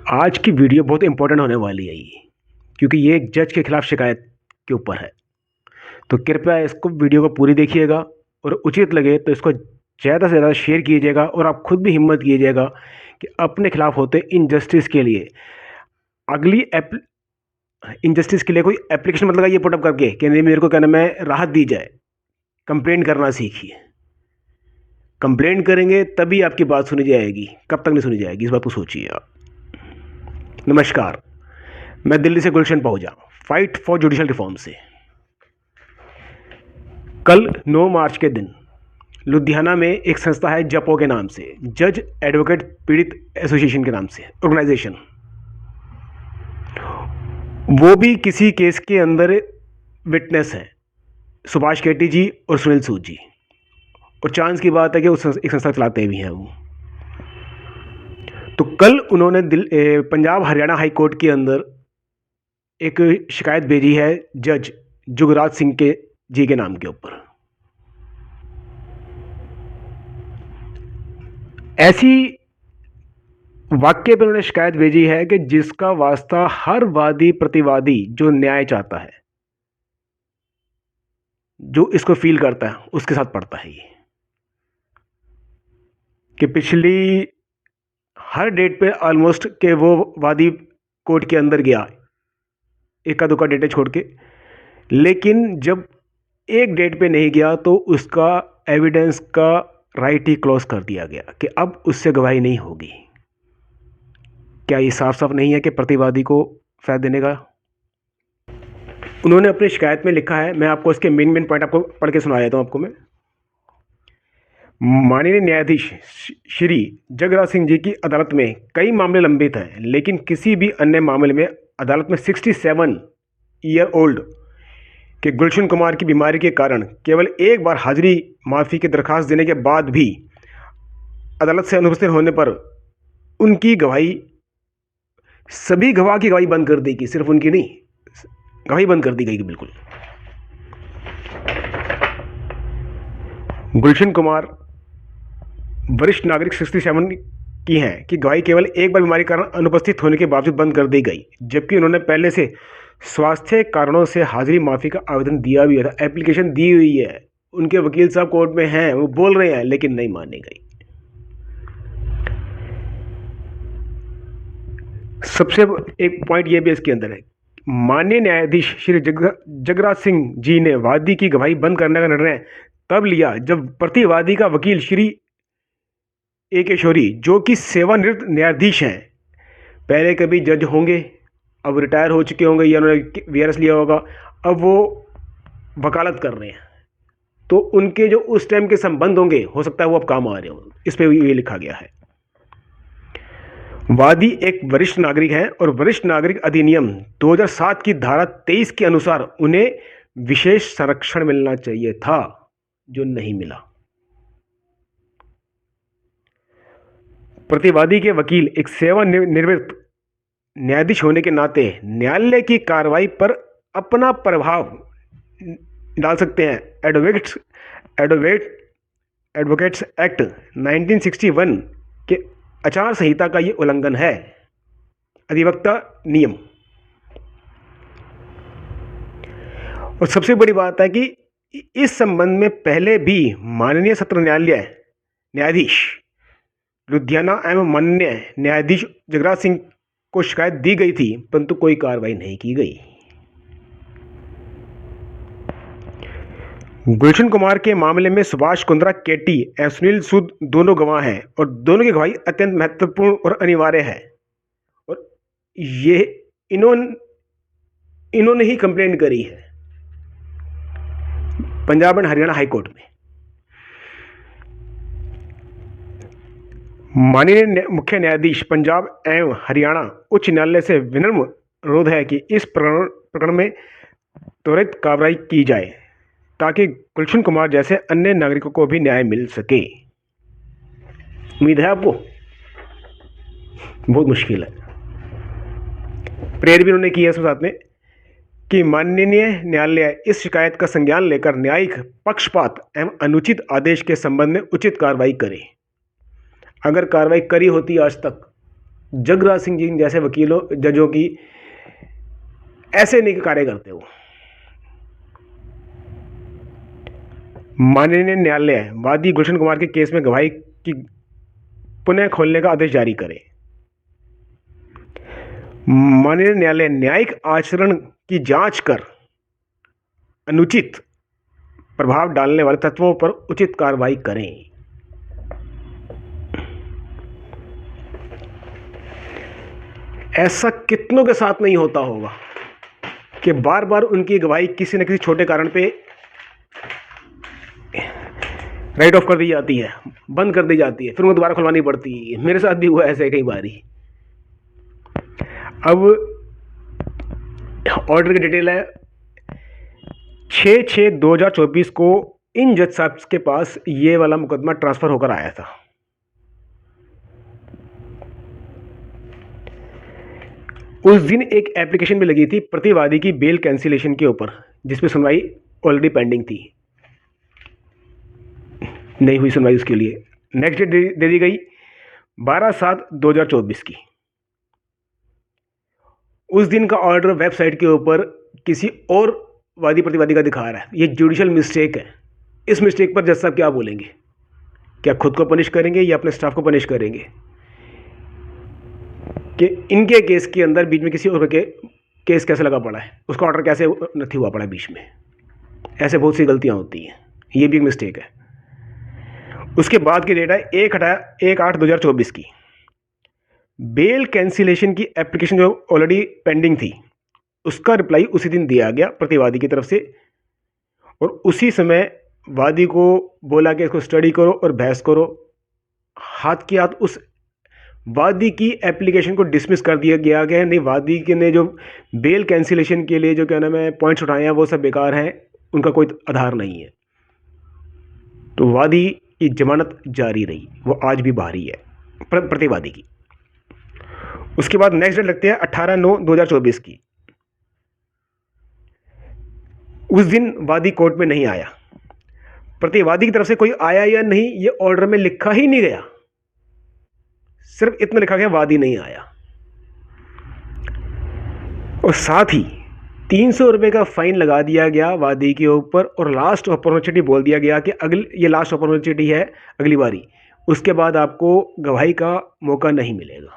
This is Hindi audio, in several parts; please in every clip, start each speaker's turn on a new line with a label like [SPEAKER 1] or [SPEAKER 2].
[SPEAKER 1] आज की वीडियो बहुत इंपॉर्टेंट होने वाली है ये, क्योंकि ये एक जज के खिलाफ शिकायत के ऊपर है। तो कृपया इसको वीडियो को पूरी देखिएगा और उचित लगे तो इसको ज़्यादा से ज़्यादा शेयर कीजिएगा और आप खुद भी हिम्मत कीजिएगा कि अपने खिलाफ होते इनजस्टिस के लिए अगली इनजस्टिस के लिए कोई एप्लीकेशन मतलब ये पुटअप करके कि नहीं मेरे को कहना मैं राहत दी जाए। कंप्लेंट करना सीखिए। कंप्लेंट करेंगे तभी आपकी बात सुनी जाएगी, कब तक नहीं सुनी जाएगी इस बात को सोचिए आप। नमस्कार, मैं दिल्ली से गुलशन पहुंचा फाइट फॉर जुडिशल रिफॉर्म से। कल 9 मार्च के दिन लुधियाना में एक संस्था है जपो के नाम से, जज एडवोकेट पीड़ित एसोसिएशन के नाम से ऑर्गेनाइजेशन, वो भी किसी केस के अंदर विटनेस है, सुभाष केटी जी और सुनील सूद जी। और चांस की बात है कि उस एक संस्था चलाते भी हैं वो। तो कल उन्होंने पंजाब हरियाणा हाई कोर्ट के अंदर एक शिकायत भेजी है जज जुगराज सिंह के जी के नाम के ऊपर। ऐसी वाक्य पर उन्होंने शिकायत भेजी है कि जिसका वास्ता हर वादी प्रतिवादी जो न्याय चाहता है, जो इसको फील करता है, उसके साथ पड़ता है ये। कि पिछली हर डेट पे ऑलमोस्ट के वो वादी कोर्ट के अंदर गया, एका दुका डेटें छोड़ के, लेकिन जब एक डेट पे नहीं गया तो उसका एविडेंस का राइट ही क्लोज कर दिया गया कि अब उससे गवाही नहीं होगी। क्या ये साफ साफ नहीं है कि प्रतिवादी को फायदा देने का? उन्होंने अपनी शिकायत में लिखा है, मैं आपको इसके मेन पॉइंट आपको पढ़ के सुना देता हूँ आपको मैं। माननीय न्यायाधीश श्री जगराज सिंह जी की अदालत में कई मामले लंबित हैं, लेकिन किसी भी अन्य मामले में अदालत में 67 ईयर ओल्ड के गुलशन कुमार की बीमारी के कारण केवल एक बार हाजिरी माफ़ी की दरखास्त देने के बाद भी अदालत से अनुपस्थित होने पर उनकी गवाही, सभी गवाह की गवाही बंद कर दी गई, सिर्फ उनकी नहीं, गवाही बंद कर दी गई बिल्कुल। गुलशन कुमार वरिष्ठ नागरिक 67 की हैं कि गवाही केवल एक बार बीमारी कारण अनुपस्थित होने के बावजूद बंद कर दी गई, जबकि उन्होंने पहले से स्वास्थ्य कारणों से हाजिरी माफ़ी का आवेदन दिया भी था, एप्लीकेशन दी हुई है, उनके वकील साहब कोर्ट में हैं, वो बोल रहे हैं, लेकिन नहीं मानी गई। सबसे एक पॉइंट ये भी इसके अंदर है, माननीय न्यायाधीश श्री जगराज सिंह जी ने वादी की गवाही बंद करने का निर्णय तब लिया जब प्रतिवादी का वकील श्री ए के शौरी, जो कि सेवानिवृत्त न्यायाधीश हैं, पहले कभी जज होंगे, अब रिटायर हो चुके होंगे या उन्होंने वीआरएस लिया होगा, अब वो वकालत कर रहे हैं, तो उनके जो उस टाइम के संबंध होंगे, हो सकता है वो अब काम आ रहे हो, इस पर ये लिखा गया है। वादी एक वरिष्ठ नागरिक है और वरिष्ठ नागरिक अधिनियम 2007 की धारा 23 के अनुसार उन्हें विशेष संरक्षण मिलना चाहिए था, जो नहीं मिला। प्रतिवादी के वकील एक सेवानिवृत्त न्यायाधीश होने के नाते न्यायालय की कार्रवाई पर अपना प्रभाव डाल सकते हैं। एडवोकेट्स एक्ट 1961 के आचार संहिता का ये उल्लंघन है, अधिवक्ता नियम। और सबसे बड़ी बात है कि इस संबंध में पहले भी माननीय सत्र न्यायाधीश लुधियाना एवं माननीय न्यायाधीश जगराज सिंह को शिकायत दी गई थी, परंतु कोई कार्रवाई नहीं की गई। गुलशन कुमार के मामले में सुभाष कुंद्रा केटी एवं सुनील सूद दोनों गवाह हैं और दोनों की गवाही अत्यंत महत्वपूर्ण और अनिवार्य है। और ये इन्होंने ही कंप्लेंट करी है Punjab and Haryana high court में। माननीय मुख्य न्यायाधीश पंजाब एवं हरियाणा उच्च न्यायालय से विनम्र अनुरोध है कि इस प्रकरण में त्वरित कार्रवाई की जाए ताकि गुलशन कुमार जैसे अन्य नागरिकों को भी न्याय मिल सके। उम्मीद है आपको? बहुत मुश्किल है। प्रेयर भी उन्होंने की है साथ में कि माननीय न्यायालय इस शिकायत का संज्ञान लेकर न्यायिक पक्षपात एवं अनुचित आदेश के संबंध में उचित कार्रवाई करे। अगर कार्रवाई करी होती आज तक जगराज सिंह जी जैसे वकीलों जजों की ऐसे नहीं कार्य करते वो। माननीय न्यायालय वादी गुलशन कुमार के केस में गवाही की पुनः खोलने का आदेश जारी करे। माननीय न्यायालय न्यायिक आचरण की जांच कर अनुचित प्रभाव डालने वाले तत्वों पर उचित कार्रवाई करें। ऐसा कितनों के साथ नहीं होता होगा कि बार बार उनकी गवाही किसी न किसी छोटे कारण पे राइट ऑफ कर दी जाती है, बंद कर दी जाती है, फिर उनको दोबारा खुलवानी पड़ती है। मेरे साथ भी हुआ ऐसे कई बारी। अब ऑर्डर की डिटेल है 6/6/2024 को इन जज साहब के पास ये वाला मुकदमा ट्रांसफर होकर आया था। उस दिन एक एप्लीकेशन भी लगी थी प्रतिवादी की बेल कैंसिलेशन के ऊपर, जिसमें सुनवाई ऑलरेडी पेंडिंग थी, नहीं हुई सुनवाई उसके लिए। नेक्स्ट डेट दे दी गई 12/7/2024 की। उस दिन का ऑर्डर वेबसाइट के ऊपर किसी और वादी प्रतिवादी का दिखा रहा है। ये जुडिशियल मिस्टेक है। इस मिस्टेक पर जज साहब क्या बोलेंगे? क्या खुद को पनिश करेंगे या अपने स्टाफ को पनिश करेंगे कि इनके केस के अंदर बीच में किसी और के केस कैसे लगा पड़ा है, उसका ऑर्डर कैसे नहीं हुआ पड़ा है बीच में? ऐसे बहुत सी गलतियां होती हैं, ये भी एक मिस्टेक है। उसके बाद की डेट है 1/8/2024 की। बेल कैंसिलेशन की एप्लीकेशन जो ऑलरेडी पेंडिंग थी, उसका रिप्लाई उसी दिन दिया गया प्रतिवादी की तरफ से, और उसी समय वादी को बोला कि इसको स्टडी करो और बहस करो। हाथ की हाथ उस वादी की एप्लीकेशन को डिसमिस कर दिया गया नहीं, वादी के ने जो बेल कैंसिलेशन के लिए जो क्या नाम है पॉइंट्स उठाए हैं वो सब बेकार हैं, उनका कोई आधार नहीं है। तो वादी की जमानत जारी रही, वो आज भी बाहरी है प्रतिवादी की। उसके बाद नेक्स्ट डेट लगते हैं 18/9/2024 की। उस दिन वादी कोर्ट में नहीं आया। प्रतिवादी की तरफ से कोई आया या नहीं ये ऑर्डर में लिखा ही नहीं गया, सिर्फ इतना लिखा गया वादी नहीं आया। और साथ ही 300 रुपये का फाइन लगा दिया गया वादी के ऊपर, और लास्ट अपॉर्चुनिटी बोल दिया गया कि ये लास्ट अपॉर्चुनिटी है, अगली बारी, उसके बाद आपको गवाही का मौका नहीं मिलेगा।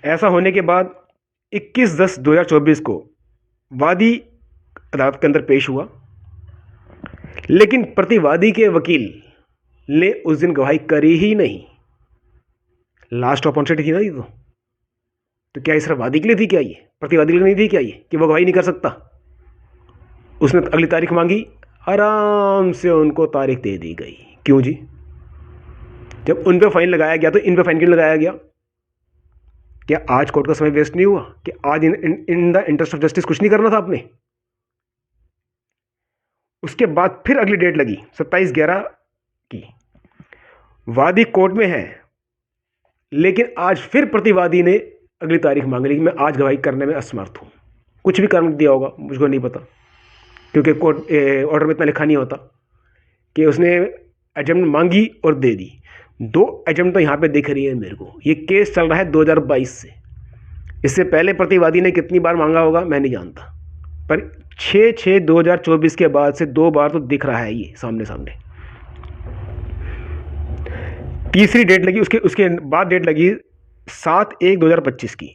[SPEAKER 1] ऐसा होने के बाद 21/10/2024 को वादी अदालत के अंदर पेश हुआ, लेकिन प्रतिवादी के वकील ने उस दिन गवाही करी ही नहीं। लास्ट अपॉर्चुनिटी थी ना ये तो क्या ये सिर्फ वादी के लिए थी? क्या ये प्रतिवादी के लिए नहीं थी? क्या ये कि वो गवाही नहीं कर सकता? उसने अगली तारीख मांगी, आराम से उनको तारीख दे दी गई। क्यों जी? जब उन पे फाइन लगाया गया तो इन पे फाइन क्यों लगाया गया? क्या आज कोर्ट का समय वेस्ट नहीं हुआ? कि आज in the interest of justice कुछ नहीं करना था आपने? उसके बाद फिर अगली डेट लगी 27/11 की। वादी कोर्ट में है, लेकिन आज फिर प्रतिवादी ने अगली तारीख मांग ली कि मैं आज गवाही करने में असमर्थ हूं। कुछ भी कारण दिया होगा, मुझको नहीं पता, क्योंकि कोर्ट ऑर्डर में इतना लिखा नहीं होता कि उसने एडजमेंट मांगी और दे दी। 2 एडजमेंट तो यहाँ पे दिख रही है मेरे को। ये केस चल रहा है 2022 से। इससे पहले प्रतिवादी ने कितनी बार मांगा होगा मैं नहीं जानता, पर 6/6/2024 के बाद से 2 बार तो दिख रहा है ये सामने सामने। तीसरी डेट लगी, उसके बाद डेट लगी 7/1/2025 की।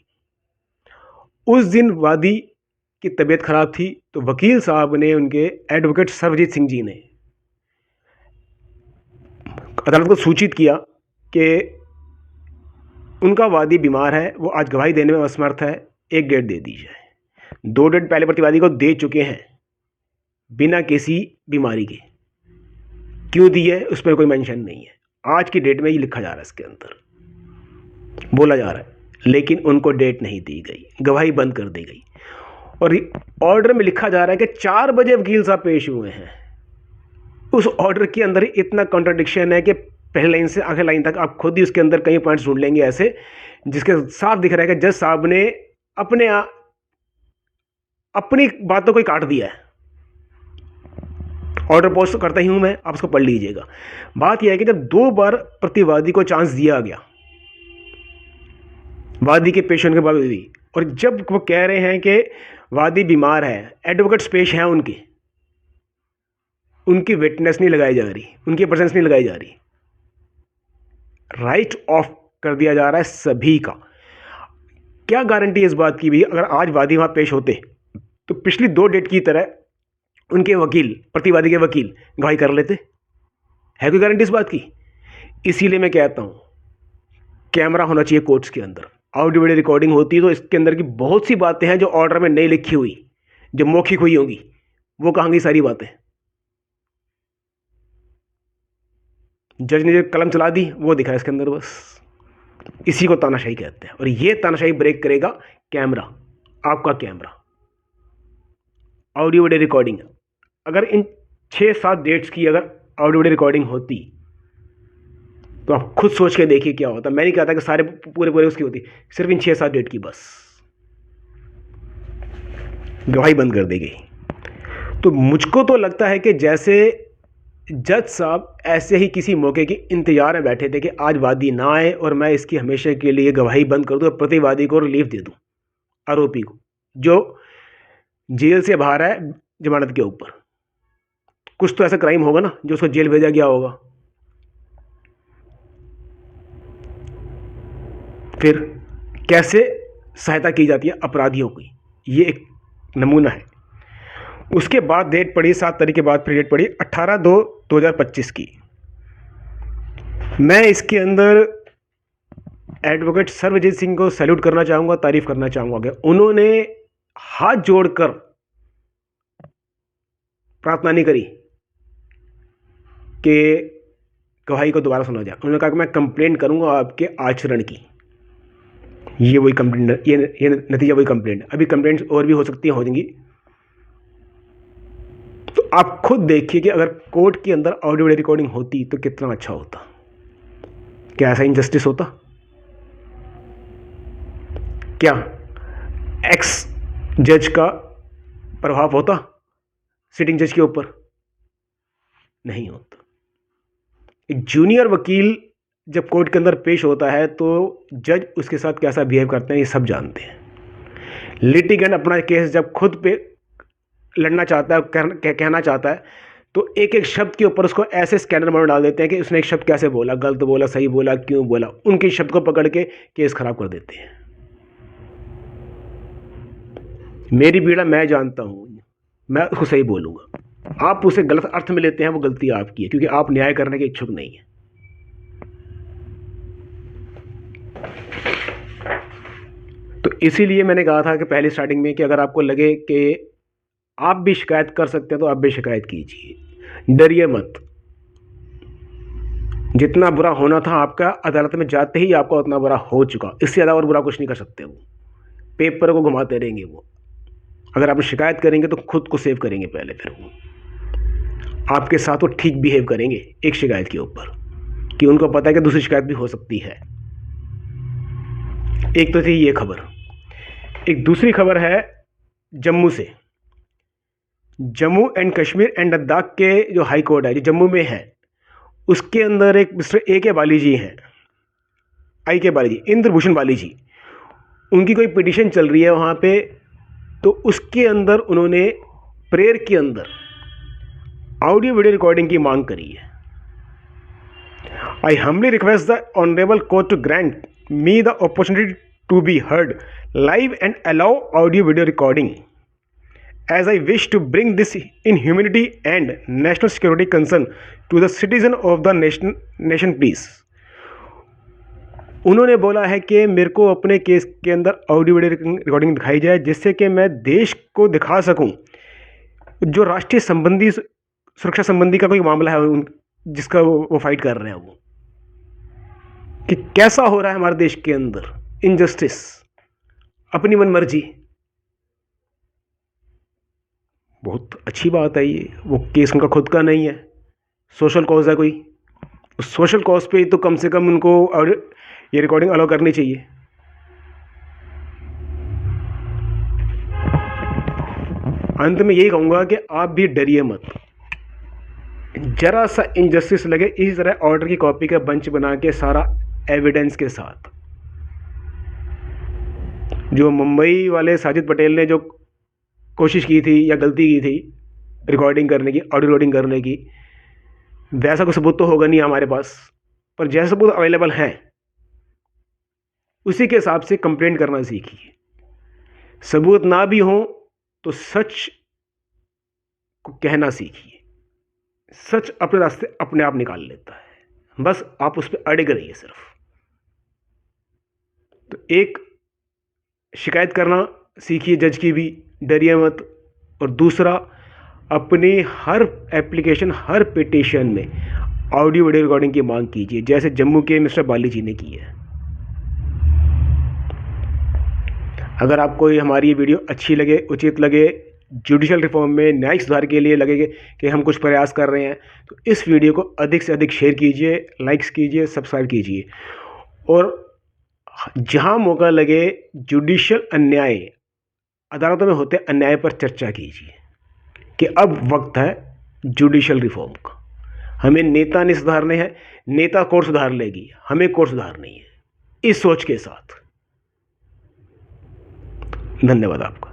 [SPEAKER 1] उस दिन वादी की तबीयत खराब थी, तो वकील साहब ने, उनके एडवोकेट सर्वजीत सिंह जी ने अदालत को सूचित किया कि उनका वादी बीमार है, वो आज गवाही देने में असमर्थ है, एक डेट दे दी जाए। 2 डेट पहले प्रतिवादी को दे चुके हैं बिना किसी बीमारी के। क्यों दी है उस पर कोई मेंशन नहीं है। आज की डेट में ये लिखा जा रहा है, इसके अंदर बोला जा रहा है, लेकिन उनको डेट नहीं दी गई, गवाही बंद कर दी गई। और ऑर्डर में लिखा जा रहा है कि 4 बजे वकील साहब पेश हुए हैं। उस ऑर्डर के अंदर इतना कॉन्ट्रडिक्शन है कि पहले लाइन से आखिरी लाइन तक आप खुद ही उसके अंदर कई पॉइंट्स ढूंढ लेंगे ऐसे, जिसके साफ दिख रहा है कि जज साहब ने अपनी बातों को ही काट दिया है। ऑर्डर पोस्ट करता ही हूं मैं, आप उसको पढ़ लीजिएगा। बात यह है कि जब 2 बार प्रतिवादी को चांस दिया गया वादी के पेश होने के बावजूद भी। और जब वो कह रहे हैं कि वादी बीमार है, एडवोकेट्स पेश हैं उनकी विटनेस नहीं लगाई जा रही, उनकी प्रेजेंस नहीं लगाई जा रही, राइट ऑफ कर दिया जा रहा है सभी का। क्या गारंटी इस बात की भी, अगर आज वादी वहां पेश होते तो पिछली 2 डेट की तरह उनके वकील, प्रतिवादी के वकील गवाही कर लेते? है कोई गारंटी इस बात की? इसीलिए मैं कहता हूं कैमरा होना चाहिए कोर्ट्स के अंदर। ऑडियो वीडियो रिकॉर्डिंग होती है तो इसके अंदर की बहुत सी बातें हैं जो ऑर्डर में नहीं लिखी हुई, जो मौखिक हुई होंगी, वो कहांगी सारी बातें। जज ने जो कलम चला दी वो दिखा है इसके अंदर बस। इसी को तानाशाही कहते हैं। और ये तानाशाही ब्रेक करेगा कैमरा, आपका कैमरा। ऑडियो वीडियो रिकॉर्डिंग, अगर इन 6-7 डेट्स की अगर ऑडियो वीडियो रिकॉर्डिंग होती तो आप खुद सोच के देखिए क्या होता। मैं नहीं कहता कि सारे पूरे पूरे उसकी होती, सिर्फ इन 6-7 डेट की बस गवाही बंद कर दी गई। तो मुझको तो लगता है कि जैसे जज साहब ऐसे ही किसी मौके के इंतजार में बैठे थे कि आज वादी ना आए और मैं इसकी हमेशा के लिए गवाही बंद कर दूं और प्रतिवादी को रिलीफ दे दूं, आरोपी को जो जेल से बाहर है जमानत के ऊपर। कुछ तो ऐसा क्राइम होगा ना जो उसको जेल भेजा गया होगा। फिर कैसे सहायता की जाती है अपराधियों की, ये एक नमूना है। उसके बाद डेट पड़ी 7 तारीख के बाद फिर डेट पड़ी 18/2/2025 की। मैं इसके अंदर एडवोकेट सर्वजीत सिंह को सैल्यूट करना चाहूँगा, तारीफ करना चाहूँगा कि उन्होंने हाथ जोड़कर प्रार्थना नहीं करी कि गवाही को दोबारा सुना जाए। उन्होंने कहा कि मैं कंप्लेंट करूँगा आपके आचरण की। ये वही कंप्लेंट, ये नतीजा वही कंप्लेंट। अभी कंप्लेंट्स और भी हो सकती हैं, हो जाएंगी। तो आप खुद देखिए कि अगर कोर्ट के अंदर ऑडियो वीडियो रिकॉर्डिंग होती तो कितना अच्छा होता। क्या ऐसा इनजस्टिस होता? क्या एक्स जज का प्रभाव होता सिटिंग जज के ऊपर? नहीं होता। एक जूनियर वकील जब कोर्ट के अंदर पेश होता है तो जज उसके साथ कैसा बिहेव करते हैं ये सब जानते हैं। लिटिगेंट अपना केस जब खुद पे लड़ना चाहता है, कहना चाहता है, तो एक एक शब्द के ऊपर उसको ऐसे स्कैनर मोड डाल देते हैं कि उसने एक शब्द कैसे बोला, गलत बोला, सही बोला, क्यों बोला, उनके शब्द को पकड़ के केस खराब कर देते हैं। मेरी पीड़ा मैं जानता हूं, मैं उसको सही बोलूंगा। आप उसे गलत अर्थ में लेते हैं, वो गलती आपकी है, क्योंकि आप न्याय करने के इच्छुक नहीं है। तो इसीलिए मैंने कहा था कि पहले स्टार्टिंग में कि अगर आपको लगे कि आप भी शिकायत कर सकते हैं तो आप भी शिकायत कीजिए, डरिए मत। जितना बुरा होना था आपका अदालत में जाते ही आपका उतना बुरा हो चुका, इससे ज़्यादा और बुरा कुछ नहीं कर सकते। वो पेपर को घुमाते रहेंगे। वो अगर आप शिकायत करेंगे तो खुद को सेव करेंगे पहले, फिर वो आपके साथ वो ठीक बिहेव करेंगे एक शिकायत के ऊपर, कि उनको पता है कि दूसरी शिकायत भी हो सकती है। एक तो थी ये खबर। एक दूसरी खबर है जम्मू से। जम्मू एंड कश्मीर एंड लद्दाख के जो हाई कोर्ट है जो जम्मू में है, उसके अंदर एक मिस्टर ए के बाली जी हैं, आई के बाली जी, इंद्रभूषण बाली जी। उनकी कोई पिटीशन चल रही है वहाँ पे, तो उसके अंदर उन्होंने प्रेयर के अंदर ऑडियो वीडियो रिकॉर्डिंग की मांग करी है। I humbly request the honourable court to grant me the opportunity to be heard live and allow audio video recording as I wish to bring this inhumanity and national security concern to the citizen of the nation please। उन्होंने बोला है कि मेरे को अपने केस के अंदर ऑडियो वीडियो रिकॉर्डिंग दिखाई जाए, जिससे कि मैं देश को दिखा सकूं जो राष्ट्रीय संबंधी सुरक्षा संबंधी का कोई मामला है जिसका वो फाइट कर रहे हैं, वो कि कैसा हो रहा है हमारे देश के अंदर इनजस्टिस, अपनी मनमर्जी। बहुत अच्छी बात है ये। वो केस उनका खुद का नहीं है, सोशल कॉज है कोई। उस सोशल कॉज पे तो कम से कम उनको और ये रिकॉर्डिंग अलाउ करनी चाहिए। अंत में यही कहूँगा कि आप भी डरिए मत। जरा सा इनजस्टिस लगे, इसी तरह ऑर्डर की कॉपी का बंच बना के सारा एविडेंस के साथ जो मुंबई वाले साजिद पटेल ने जो कोशिश की थी या गलती की थी रिकॉर्डिंग करने की, ऑडियो रिकॉर्डिंग करने की, वैसा कोई सबूत तो होगा नहीं हमारे पास, पर जैसे सबूत अवेलेबल हैं उसी के हिसाब से कंप्लेंट करना सीखिए। सबूत ना भी हो तो सच को कहना सीखिए। सच अपने रास्ते अपने आप निकाल लेता है, बस आप उस पर अड़े रहिए सिर्फ। तो एक, शिकायत करना सीखिए जज की भी, डरिए मत। और दूसरा, अपनी हर एप्लीकेशन, हर पिटीशन में ऑडियो वीडियो रिकॉर्डिंग की मांग कीजिए, जैसे जम्मू के मिस्टर बाली जी ने की है। अगर आपको ये हमारी ये वीडियो अच्छी लगे, उचित लगे, जुडिशल रिफॉर्म में न्यायिक सुधार के लिए लगेगा कि हम कुछ प्रयास कर रहे हैं, तो इस वीडियो को अधिक से अधिक शेयर कीजिए, लाइक्स कीजिए, सब्सक्राइब कीजिए। और जहां मौका लगे जुडिशल अन्याय, अदालतों में होते अन्याय पर चर्चा कीजिए कि अब वक्त है जुडिशल रिफॉर्म का। हमें नेता नहीं सुधारने हैं, नेता कोर्ट सुधार लेगी, हमें कोर्ट सुधारनी है। इस सोच के साथ धन्यवाद आपका।